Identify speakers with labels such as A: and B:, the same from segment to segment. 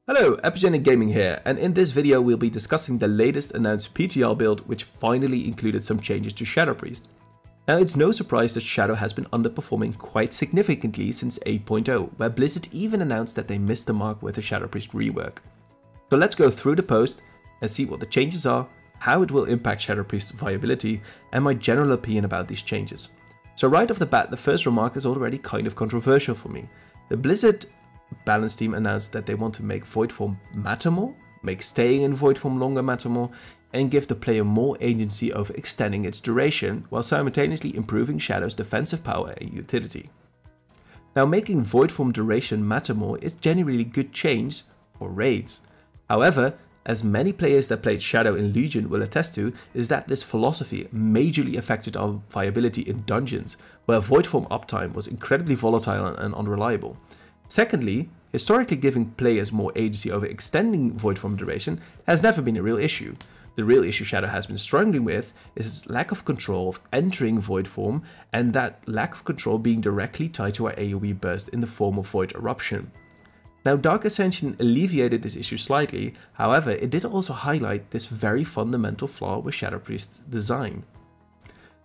A: Hello, Epigenic Gaming here, and in this video we'll be discussing the latest announced PTR build which finally included some changes to Shadow Priest. Now it's no surprise that Shadow has been underperforming quite significantly since 8.0, where Blizzard even announced that they missed the mark with the Shadow Priest rework. So let's go through the post and see what the changes are, how it will impact Shadow Priest's viability, and my general opinion about these changes. So right off the bat, the first remark is already kind of controversial for me. The Blizzard balance team announced that they want to make Void Form matter more, make staying in Void Form longer matter more, and give the player more agency over extending its duration, while simultaneously improving Shadow's defensive power and utility. Now, making Void Form duration matter more is generally good change for raids. However, as many players that played Shadow in Legion will attest to, is that this philosophy majorly affected our viability in dungeons, where Void Form uptime was incredibly volatile and unreliable. Secondly, historically giving players more agency over extending Void Form duration has never been a real issue. The real issue Shadow has been struggling with is its lack of control of entering Void Form, and that lack of control being directly tied to our AoE burst in the form of Void Eruption. Now, Dark Ascension alleviated this issue slightly, however it did also highlight this very fundamental flaw with Shadow Priest's design.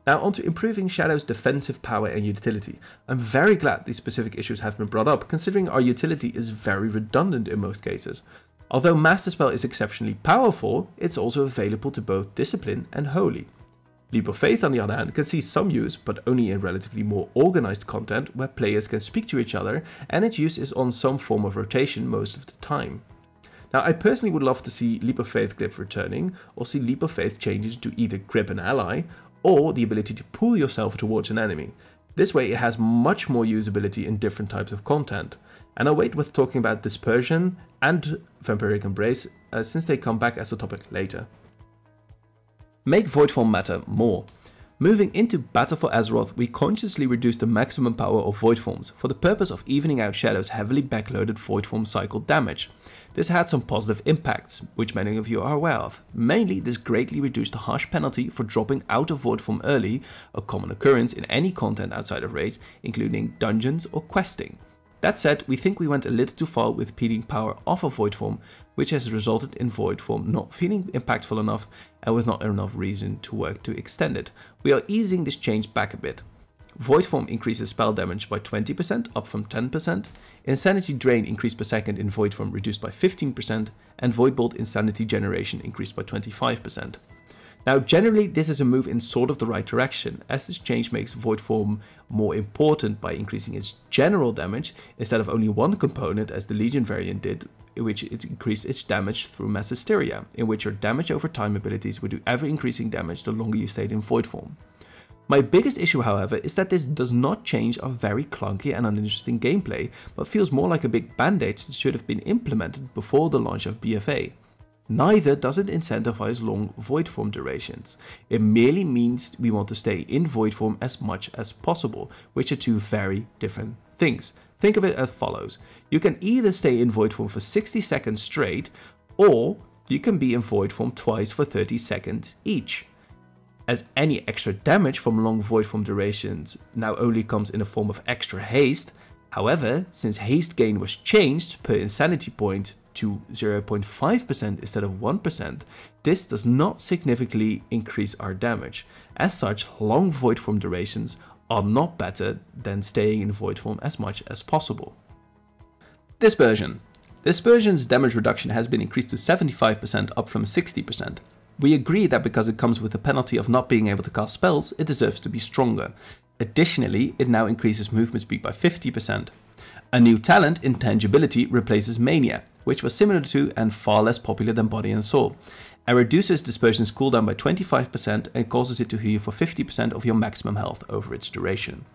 A: Now onto improving Shadow's defensive power and utility. I'm very glad these specific issues have been brought up, considering our utility is very redundant in most cases. Although Master Spell is exceptionally powerful, it's also available to both Discipline and Holy. Leap of Faith on the other hand can see some use, but only in relatively more organized content where players can speak to each other, and its use is on some form of rotation most of the time. Now, I personally would love to see Leap of Faith Grip returning, or see Leap of Faith changes to either grip an ally, or the ability to pull yourself towards an enemy. This way it has much more usability in different types of content. And I'll wait with talking about Dispersion and Vampiric Embrace since they come back as a topic later. Make Void Form matter more. Moving into Battle for Azeroth, we consciously reduced the maximum power of Void Forms for the purpose of evening out Shadow's heavily backloaded Void Form cycle damage. This had some positive impacts, which many of you are aware of. Mainly, this greatly reduced the harsh penalty for dropping out of Void Form early, a common occurrence in any content outside of raids, including dungeons or questing. That said, we think we went a little too far with peeling power off of Void Form, which has resulted in Void Form not feeling impactful enough and with not enough reason to work to extend it. We are easing this change back a bit. Void Form increases spell damage by 20%, up from 10%, Insanity Drain increased per second in Void Form reduced by 15%, and Void Bolt Insanity Generation increased by 25%. Now generally this is a move in sort of the right direction, as this change makes Void Form more important by increasing its general damage instead of only one component as the Legion variant did, in which it increased its damage through Mass Hysteria, in which your damage over time abilities would do ever increasing damage the longer you stayed in Void Form. My biggest issue, however, is that this does not change our very clunky and uninteresting gameplay, but feels more like a big band-aid that should have been implemented before the launch of BFA. Neither does it incentivize long Void Form durations. It merely means we want to stay in Void Form as much as possible, which are two very different things. Think of it as follows. You can either stay in Void Form for 60 seconds straight, or you can be in Void Form twice for 30 seconds each. As any extra damage from long Void Form durations now only comes in the form of extra haste. However, since haste gain was changed per insanity point to 0.5% instead of 1%, this does not significantly increase our damage. As such, long Void Form durations are not better than staying in Void Form as much as possible. Dispersion. Dispersion's damage reduction has been increased to 75%, up from 60%. We agree that because it comes with the penalty of not being able to cast spells, it deserves to be stronger. Additionally, it now increases movement speed by 50%. A new talent, Intangibility, replaces Mania, which was similar to and far less popular than Body and Soul, and reduces Dispersion's cooldown by 25% and causes it to heal for 50% of your maximum health over its duration.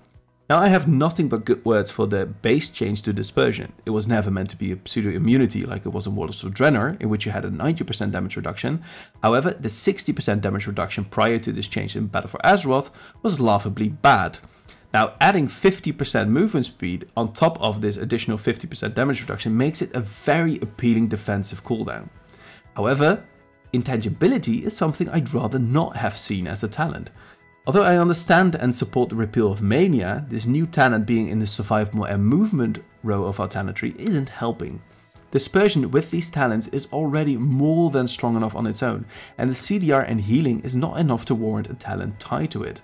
A: Now, I have nothing but good words for the base change to Dispersion. It was never meant to be a pseudo-immunity like it was in Warlords of Draenor, in which you had a 90% damage reduction. However, the 60% damage reduction prior to this change in Battle for Azeroth was laughably bad. Now, adding 50% movement speed on top of this additional 50% damage reduction makes it a very appealing defensive cooldown. However, Intangibility is something I'd rather not have seen as a talent. Although I understand and support the repeal of Mania, this new talent being in the survival and movement row of our talent tree isn't helping. Dispersion with these talents is already more than strong enough on its own, and the CDR and healing is not enough to warrant a talent tied to it.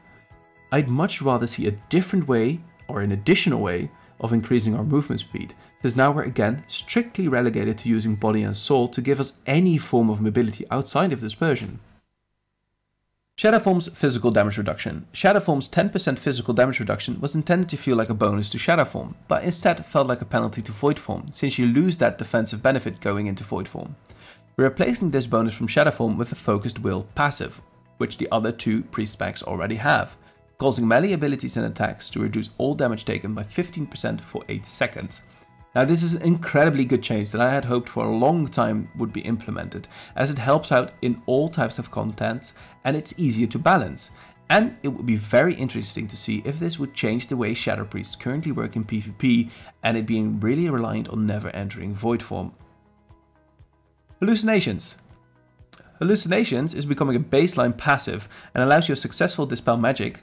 A: I'd much rather see a different way, or an additional way, of increasing our movement speed, since now we're again strictly relegated to using body and soul to give us any form of mobility outside of dispersion. Shadow Form's physical damage reduction. Shadow Form's 10% physical damage reduction was intended to feel like a bonus to Shadow Form, but instead felt like a penalty to Void Form, since you lose that defensive benefit going into Void Form. We're replacing this bonus from Shadow Form with a Focused Will passive, which the other two priest specs already have, causing melee abilities and attacks to reduce all damage taken by 15% for 8 seconds. Now this is an incredibly good change that I had hoped for a long time would be implemented, as it helps out in all types of contents and it's easier to balance. And it would be very interesting to see if this would change the way Shadow Priests currently work in PvP and it being really reliant on never entering Void Form. Hallucinations. Hallucinations is becoming a baseline passive and allows you a successful Dispel Magic,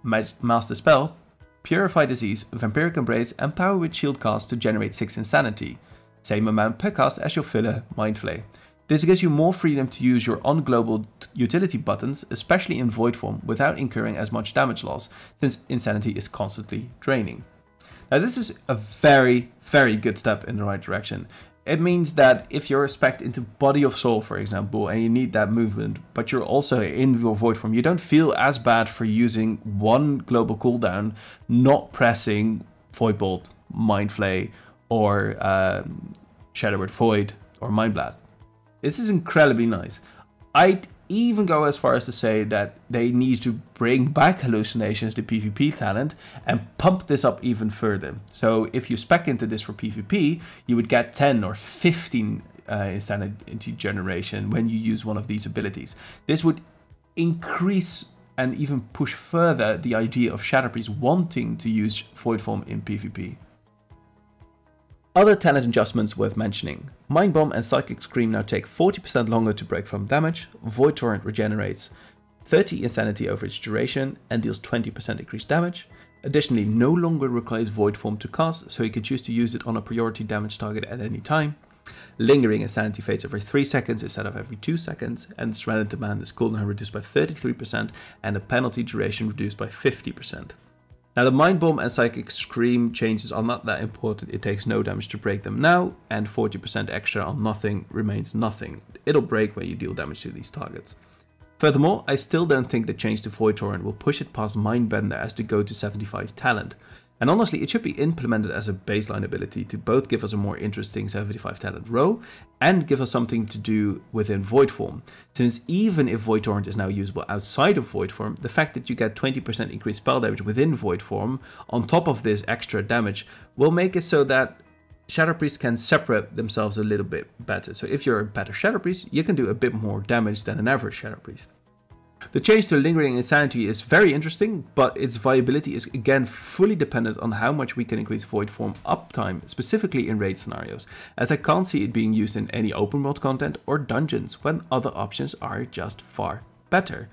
A: Master Spell, Purify Disease, Vampiric Embrace and Power with Shield cast to generate 6 Insanity, same amount per cast as your filler Mind Flay. This gives you more freedom to use your on-global utility buttons, especially in Void Form, without incurring as much damage loss, since Insanity is constantly draining. Now this is a very good step in the right direction. It means that if you're spec'd into Body of Soul, for example, and you need that movement, but you're also in your Void Form, you don't feel as bad for using one global cooldown, not pressing Void Bolt, Mind Flay, or Shadow Word Void, or Mind Blast. This is incredibly nice. I'd even go as far as to say that they need to bring back Hallucinations, the PvP talent, and pump this up even further. So if you spec into this for PvP, you would get 10 or 15 Insanity generation when you use one of these abilities. This would increase and even push further the idea of Shadow Priests wanting to use Void Form in PvP. Other talent adjustments worth mentioning. Mind Bomb and Psychic Scream now take 40% longer to break from damage, Void Torrent regenerates 30 Insanity over its duration and deals 20% increased damage. Additionally, no longer requires Void Form to cast, so you can choose to use it on a priority damage target at any time. Lingering Insanity fades every 3 seconds instead of every 2 seconds, and Serenity Madness cooldown reduced by 33% and the penalty duration reduced by 50%. Now the Mind Bomb and Psychic Scream changes are not that important, it takes no damage to break them now, and 40% extra on nothing remains nothing. It'll break when you deal damage to these targets. Furthermore, I still don't think the change to Void Torrent will push it past Mindbender as to go to 75 talent. And honestly, it should be implemented as a baseline ability to both give us a more interesting 75 talent row and give us something to do within Void Form. Since even if Void Torrent is now usable outside of Void Form, the fact that you get 20% increased spell damage within Void Form on top of this extra damage will make it so that Shadow Priests can separate themselves a little bit better. So if you're a better Shadow Priest, you can do a bit more damage than an average Shadow Priest. The change to Lingering Insanity is very interesting, but its viability is again fully dependent on how much we can increase Void Form uptime, specifically in raid scenarios, as I can't see it being used in any open world content or dungeons when other options are just far better.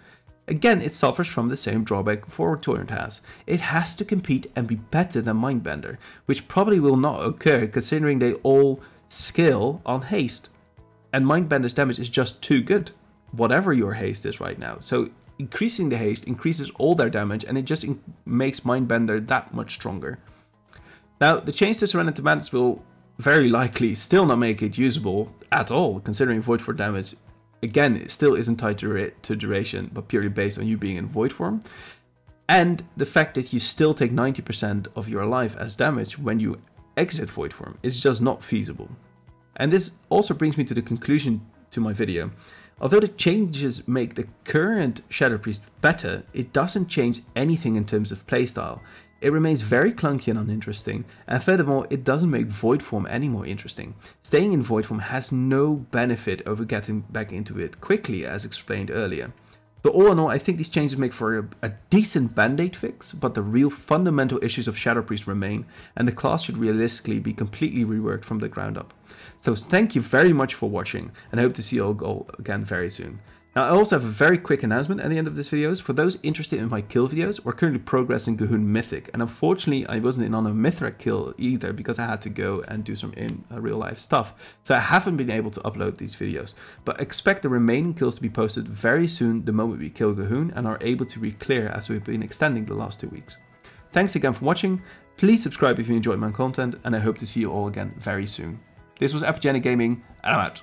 A: Again, it suffers from the same drawback Void Torrent has. It has to compete and be better than Mindbender, which probably will not occur considering they all scale on haste. And Mindbender's damage is just too good, whatever your haste is right now. So increasing the haste increases all their damage and it just makes Mindbender that much stronger. Now, the change to Serenity Madness will very likely still not make it usable at all, considering Void Form damage, again, it still isn't tied to duration, but purely based on you being in Void Form. And the fact that you still take 90% of your life as damage when you exit Void Form is just not feasible. And this also brings me to the conclusion to my video. Although the changes make the current Shadow Priest better, it doesn't change anything in terms of playstyle. It remains very clunky and uninteresting, and furthermore, it doesn't make Void Form any more interesting. Staying in Void Form has no benefit over getting back into it quickly, as explained earlier. So all in all, I think these changes make for a decent band-aid fix, but the real fundamental issues of Shadow Priest remain, and the class should realistically be completely reworked from the ground up. So thank you very much for watching, and I hope to see you all again very soon. Now, I also have a very quick announcement at the end of this video. For those interested in my kill videos, we're currently progressing Gahun Mythic. And unfortunately, I wasn't in on a Mithra kill either because I had to go and do some real life stuff. So I haven't been able to upload these videos. But expect the remaining kills to be posted very soon the moment we kill Gahun and are able to re-clear as we've been extending the last 2 weeks. Thanks again for watching. Please subscribe if you enjoyed my content, and I hope to see you all again very soon. This was Epigenic Gaming, and I'm out.